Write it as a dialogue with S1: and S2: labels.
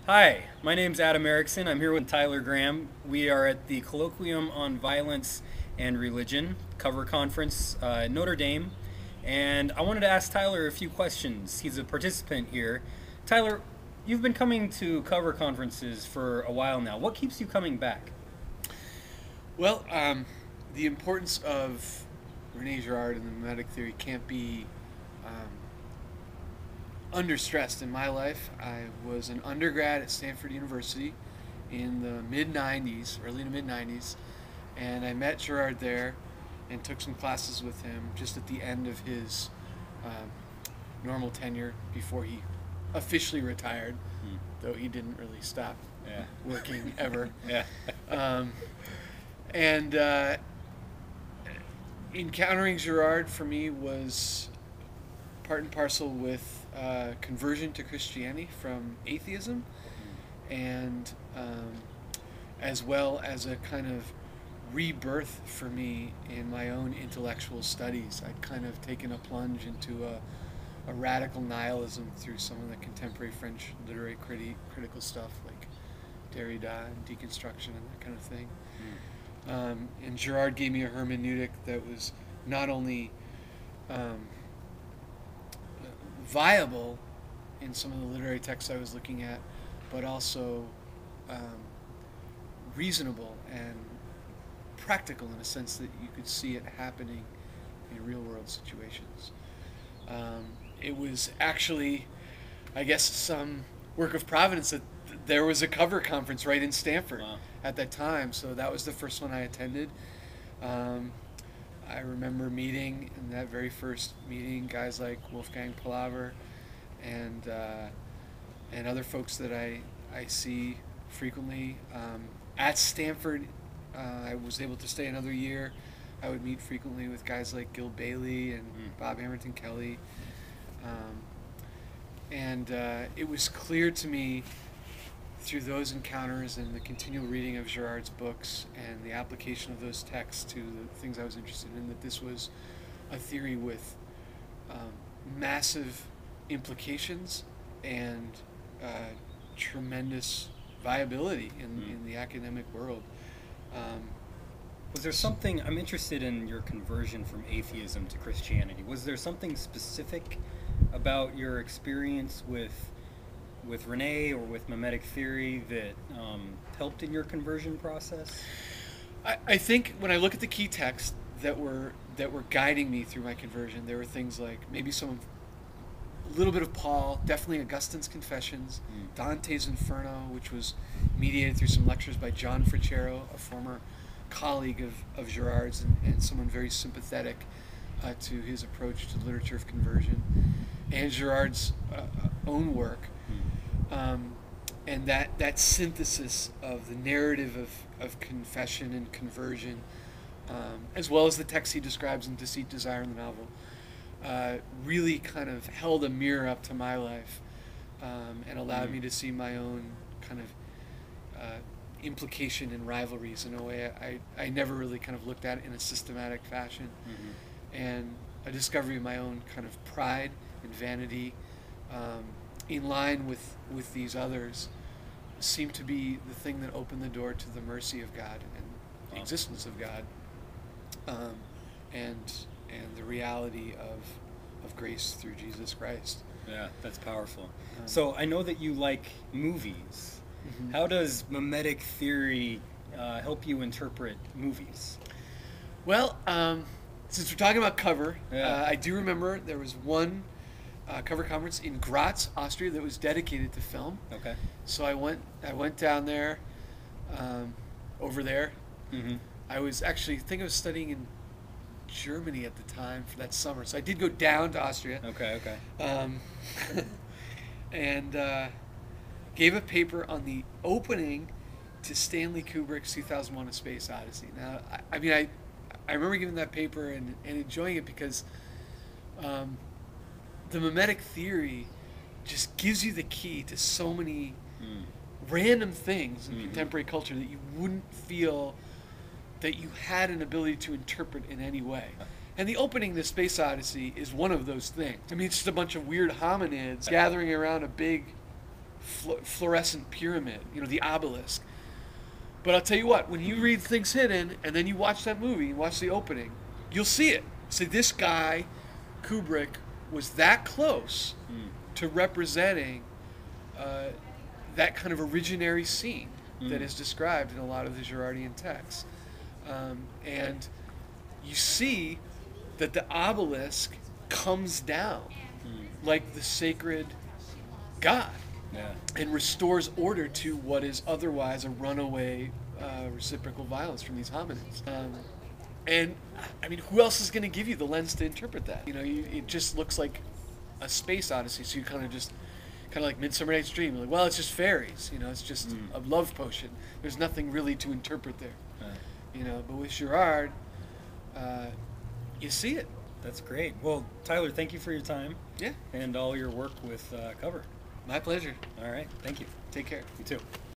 S1: Hi, my name's Adam Erickson. I'm here with Tyler Graham. We are at the Colloquium on Violence and Religion cover conference at Notre Dame. And I wanted to ask Tyler a few questions. He's a participant here. Tyler, you've been coming to cover conferences for a while now. What keeps you coming back?
S2: Well, the importance of Rene Girard and the mimetic theory can't be understressed in my life. I was an undergrad at Stanford University in the mid-90s, early to mid-90s, and I met Girard there and took some classes with him just at the end of his normal tenure before he officially retired, though he didn't really stop working ever. And encountering Girard for me was part and parcel with conversion to Christianity from atheism, and as well as a kind of rebirth for me in my own intellectual studies. I'd kind of taken a plunge into a radical nihilism through some of the contemporary French literary critical stuff like Derrida and deconstruction and that kind of thing. And Girard gave me a hermeneutic that was not only viable in some of the literary texts I was looking at, but also reasonable and practical in a sense that you could see it happening in real world situations. It was actually, I guess, some work of providence that there was a cover conference right in Stanford at that time, so that was the first one I attended. I remember meeting in that very first meeting guys like Wolfgang Palaver and other folks that I see frequently. At Stanford, I was able to stay another year. I would meet frequently with guys like Gil Bailey and Bob Hamilton Kelly. It was clear to me through those encounters and the continual reading of Girard's books and the application of those texts to the things I was interested in, that this was a theory with massive implications and tremendous viability in the academic world.
S1: Was there something, I'm interested in your conversion from atheism to Christianity. Was there something specific about your experience with Rene or with mimetic theory that helped in your conversion process?
S2: I think when I look at the key texts that were guiding me through my conversion, there were things like maybe a little bit of Paul, definitely Augustine's Confessions, Dante's Inferno, which was mediated through some lectures by John Fricero, a former colleague of Girard's and someone very sympathetic to his approach to literature of conversion, and Girard's own work. And that synthesis of the narrative of confession and conversion, as well as the text he describes in Deceit, Desire in the novel, really kind of held a mirror up to my life and allowed me to see my own kind of implication and rivalries in a way I never really kind of looked at it in a systematic fashion. And a discovery of my own kind of pride and vanity in line with these others seemed to be the thing that opened the door to the mercy of God and the existence of God, and the reality of grace through Jesus Christ.
S1: Yeah, that's powerful. So I know that you like movies. How does mimetic theory help you interpret movies?
S2: Well, since we're talking about cover, I do remember there was one cover conference in Graz, Austria, that was dedicated to film.
S1: Okay.
S2: So I went down there, over there. I was actually, I think I was studying in Germany at the time for that summer. So I did go down to Austria.
S1: Okay.
S2: And gave a paper on the opening to Stanley Kubrick's 2001: A Space Odyssey. Now, I mean, I remember giving that paper and enjoying it because the mimetic theory just gives you the key to so many random things in contemporary culture that you wouldn't feel that you had an ability to interpret in any way. And the opening to Space Odyssey is one of those things. I mean, it's just a bunch of weird hominids gathering around a big fluorescent pyramid, the obelisk. But I'll tell you what, when you read Things Hidden and then you watch that movie, you watch the opening, you'll see it. So this guy, Kubrick, was that close to representing that kind of originary scene that is described in a lot of the Girardian texts. And you see that the obelisk comes down like the sacred god and restores order to what is otherwise a runaway reciprocal violence from these hominids. And I mean, who else is going to give you the lens to interpret that? It just looks like a space odyssey, so you kind of like Midsummer Night's Dream. You're like, well, it's just fairies, it's just a love potion. There's nothing really to interpret there, But with Girard, you see it.
S1: That's great. Well, Tyler, thank you for your time.
S2: Yeah.
S1: And all your work with Cover.
S2: My pleasure.
S1: All right. Thank you.
S2: Take care.
S1: You too.